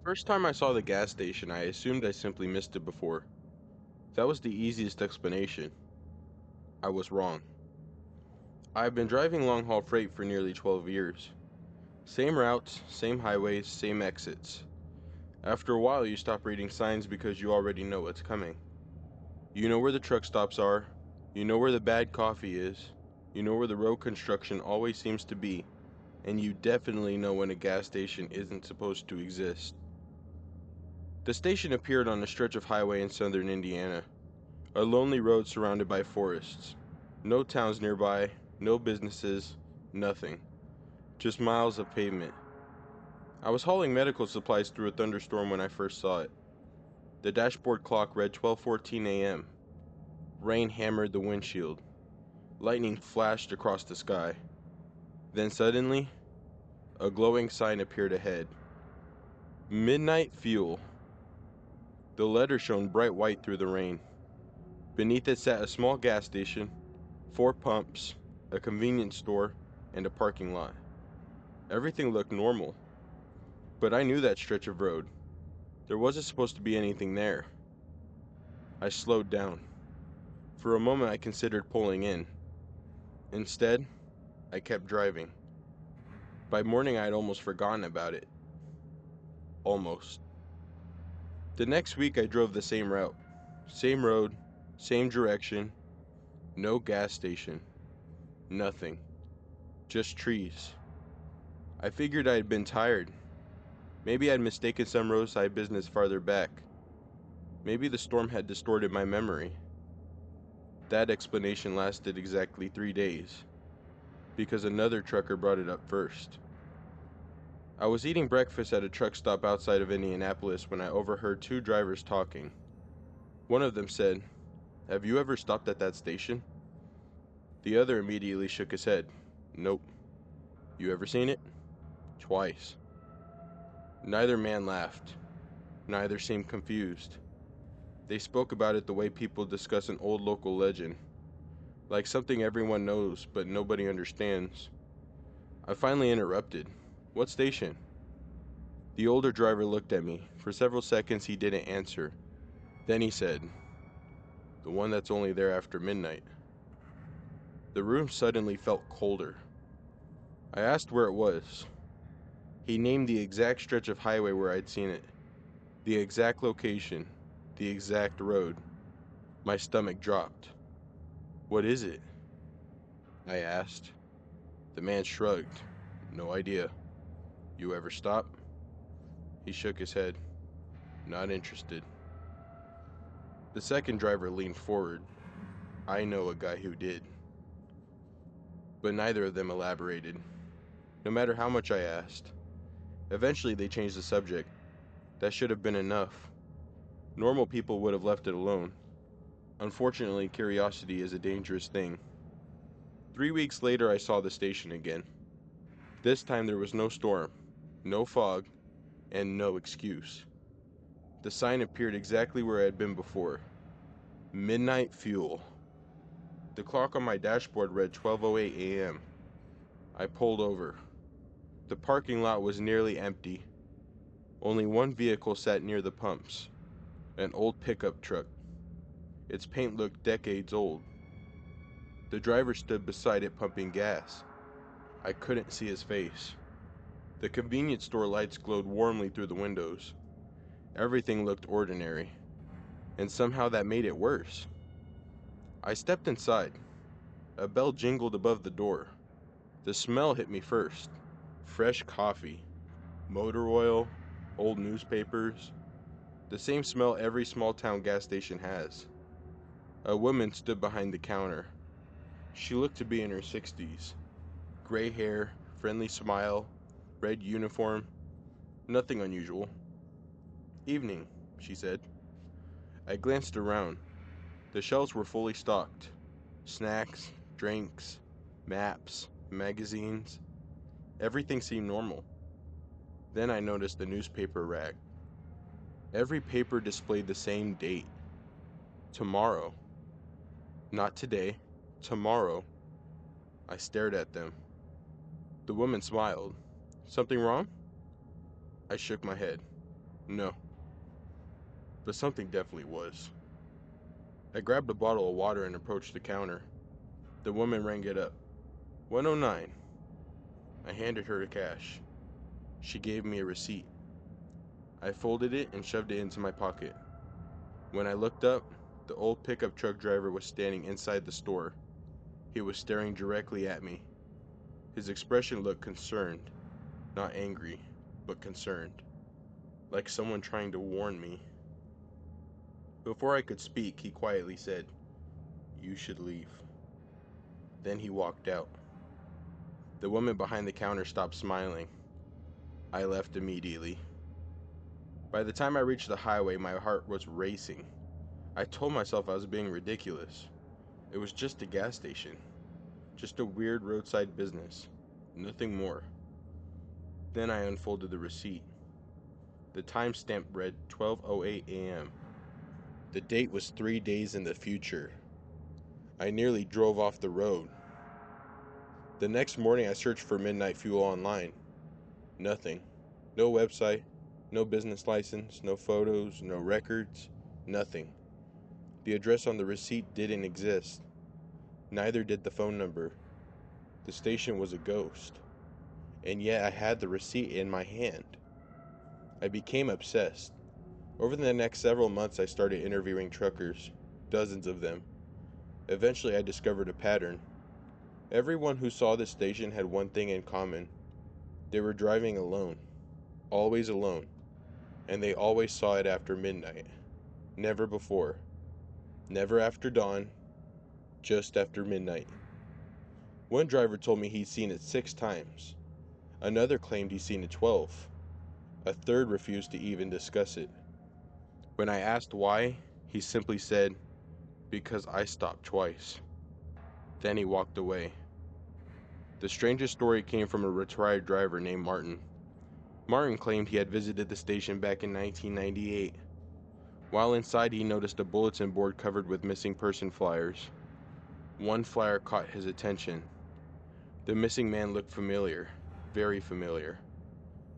First time I saw the gas station, I assumed I simply missed it before. That was the easiest explanation. I was wrong. I've been driving long haul freight for nearly 12 years. Same routes, same highways, same exits. After a while, you stop reading signs because you already know what's coming. You know where the truck stops are, you know where the bad coffee is, you know where the road construction always seems to be, and you definitely know when a gas station isn't supposed to exist. The station appeared on a stretch of highway in southern Indiana, a lonely road surrounded by forests. No towns nearby, no businesses, nothing. Just miles of pavement. I was hauling medical supplies through a thunderstorm when I first saw it. The dashboard clock read 12:14 a.m. Rain hammered the windshield. Lightning flashed across the sky. Then suddenly, a glowing sign appeared ahead. Midnight Fuel. The letter shone bright white through the rain. Beneath it sat a small gas station, 4 pumps, a convenience store, and a parking lot. Everything looked normal, but I knew that stretch of road. There wasn't supposed to be anything there. I slowed down. For a moment I considered pulling in. Instead, I kept driving. By morning I had almost forgotten about it. Almost. The next week I drove the same route. Same road, same direction, no gas station. Nothing. Just trees. I figured I had been tired. Maybe I'd mistaken some roadside business farther back. Maybe the storm had distorted my memory. That explanation lasted exactly 3 days, because another trucker brought it up first. I was eating breakfast at a truck stop outside of Indianapolis when I overheard two drivers talking. One of them said, "Have you ever stopped at that station?" The other immediately shook his head. "Nope." "You ever seen it?" "Twice." Neither man laughed. Neither seemed confused. They spoke about it the way people discuss an old local legend, like something everyone knows but nobody understands. I finally interrupted. "What station?" The older driver looked at me. For several seconds he didn't answer. Then he said, "The one that's only there after midnight." The room suddenly felt colder. I asked where it was. He named the exact stretch of highway where I'd seen it, the exact location, the exact road. My stomach dropped. "What is it?" I asked. The man shrugged. "No idea." "You ever stop?" He shook his head. "Not interested." The second driver leaned forward. "I know a guy who did." But neither of them elaborated, no matter how much I asked. Eventually they changed the subject. That should have been enough. Normal people would have left it alone. Unfortunately, curiosity is a dangerous thing. 3 weeks later I saw the station again. This time there was no storm, no fog, and no excuse. The sign appeared exactly where I had been before. Midnight Fuel. The clock on my dashboard read 12:08 a.m. I pulled over. The parking lot was nearly empty. Only one vehicle sat near the pumps, an old pickup truck. Its paint looked decades old. The driver stood beside it pumping gas. I couldn't see his face. The convenience store lights glowed warmly through the windows. Everything looked ordinary, and somehow that made it worse. I stepped inside. A bell jingled above the door. The smell hit me first. Fresh coffee, motor oil, old newspapers, the same smell every small town gas station has. A woman stood behind the counter. She looked to be in her 60s. Gray hair, friendly smile, red uniform, nothing unusual. "Evening," she said. I glanced around. The shelves were fully stocked. Snacks, drinks, maps, magazines. Everything seemed normal. Then I noticed the newspaper rack. Every paper displayed the same date. Tomorrow. Not today. Tomorrow. I stared at them. The woman smiled. "Something wrong?" I shook my head. No, but something definitely was. I grabbed a bottle of water and approached the counter. The woman rang it up. 109. I handed her the cash. She gave me a receipt. I folded it and shoved it into my pocket. When I looked up, the old pickup truck driver was standing inside the store. He was staring directly at me. His expression looked concerned, not angry, but concerned, like someone trying to warn me. Before I could speak, he quietly said, "You should leave." Then he walked out. The woman behind the counter stopped smiling. I left immediately. By the time I reached the highway, my heart was racing. I told myself I was being ridiculous. It was just a gas station. Just a weird roadside business. Nothing more. Then I unfolded the receipt. The timestamp read 12:08 a.m. The date was 3 days in the future. I nearly drove off the road. The next morning I searched for midnight fuel online. Nothing. No website, no business license, no photos, no records, nothing. The address on the receipt didn't exist. Neither did the phone number. The station was a ghost. And yet I had the receipt in my hand. I became obsessed. Over the next several months I started interviewing truckers, dozens of them. Eventually I discovered a pattern. Everyone who saw this station had one thing in common. They were driving alone. Always alone. And they always saw it after midnight. Never before. Never after dawn. Just after midnight. One driver told me he'd seen it 6 times. Another claimed he'd seen it 12. A third refused to even discuss it. When I asked why, he simply said, "Because I stopped twice." Then he walked away. The strangest story came from a retired driver named Martin. Martin claimed he had visited the station back in 1998. While inside, he noticed a bulletin board covered with missing person flyers. One flyer caught his attention. The missing man looked familiar, very familiar.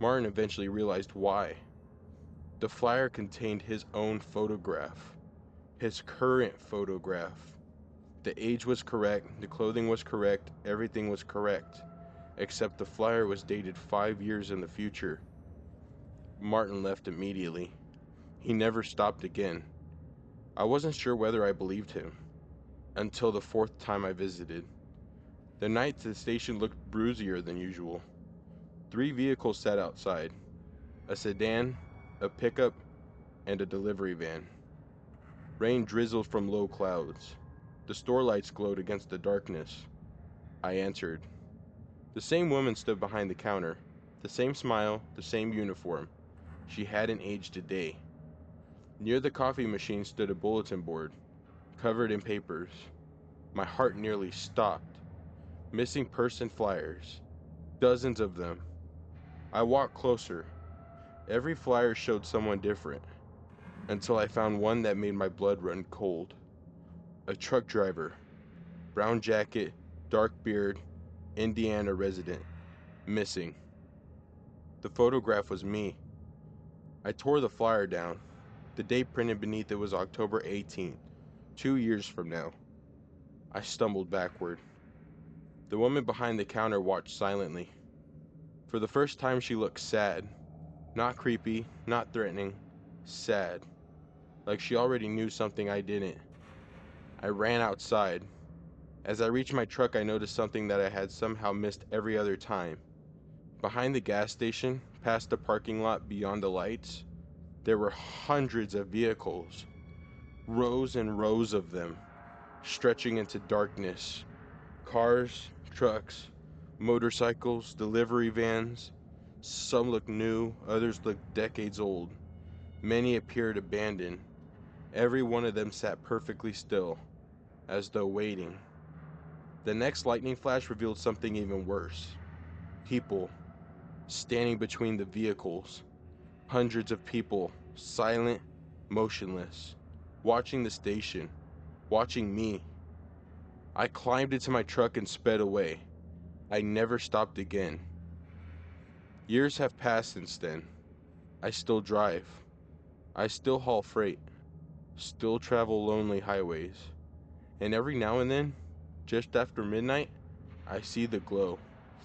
Martin eventually realized why. The flyer contained his own photograph, his current photograph. The age was correct, the clothing was correct, everything was correct, except the flyer was dated 5 years in the future. Martin left immediately. He never stopped again. I wasn't sure whether I believed him, until the 4th time I visited. The night the station looked bruisier than usual. 3 vehicles sat outside. A sedan, a pickup, and a delivery van. Rain drizzled from low clouds. The store lights glowed against the darkness. I entered. The same woman stood behind the counter. The same smile, the same uniform. She hadn't aged a day. Near the coffee machine stood a bulletin board, covered in papers. My heart nearly stopped. Missing person flyers. Dozens of them. I walked closer. Every flyer showed someone different, until I found one that made my blood run cold. A truck driver. Brown jacket, dark beard, Indiana resident. Missing. The photograph was me. I tore the flyer down. The date printed beneath it was October 18th, 2 years from now. I stumbled backward. The woman behind the counter watched silently. For the first time she looked sad. Not creepy, not threatening. Sad. Like she already knew something I didn't. I ran outside. As I reached my truck, I noticed something that I had somehow missed every other time. Behind the gas station, past the parking lot beyond the lights, there were hundreds of vehicles. Rows and rows of them, stretching into darkness. Cars, trucks, motorcycles, delivery vans. Some looked new, others looked decades old. Many appeared abandoned. Every one of them sat perfectly still, as though waiting. The next lightning flash revealed something even worse. People, standing between the vehicles. Hundreds of people, silent, motionless, watching the station, watching me. I climbed into my truck and sped away. I never stopped again. Years have passed since then. I still drive. I still haul freight. Still travel lonely highways. And every now and then, just after midnight, I see the glow,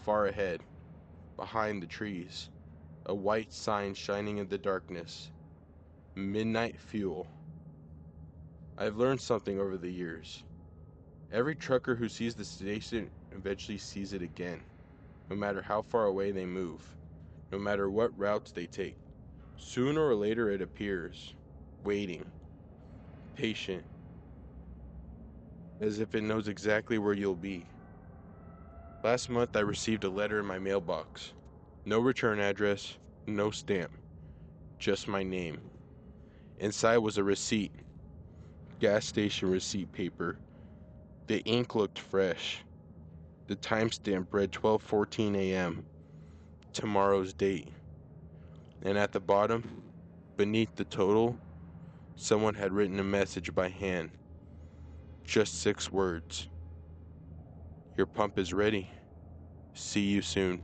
far ahead, behind the trees. A white sign shining in the darkness. Midnight fuel. I've learned something over the years. Every trucker who sees the station eventually sees it again, no matter how far away they move, no matter what routes they take. Sooner or later it appears, waiting, patient, as if it knows exactly where you'll be. Last month I received a letter in my mailbox. No return address, no stamp, just my name. Inside was a receipt, gas station receipt paper. The ink looked fresh. The timestamp read 12:14 a.m., tomorrow's date. And at the bottom, beneath the total, someone had written a message by hand. Just 6 words. Your pump is ready. See you soon.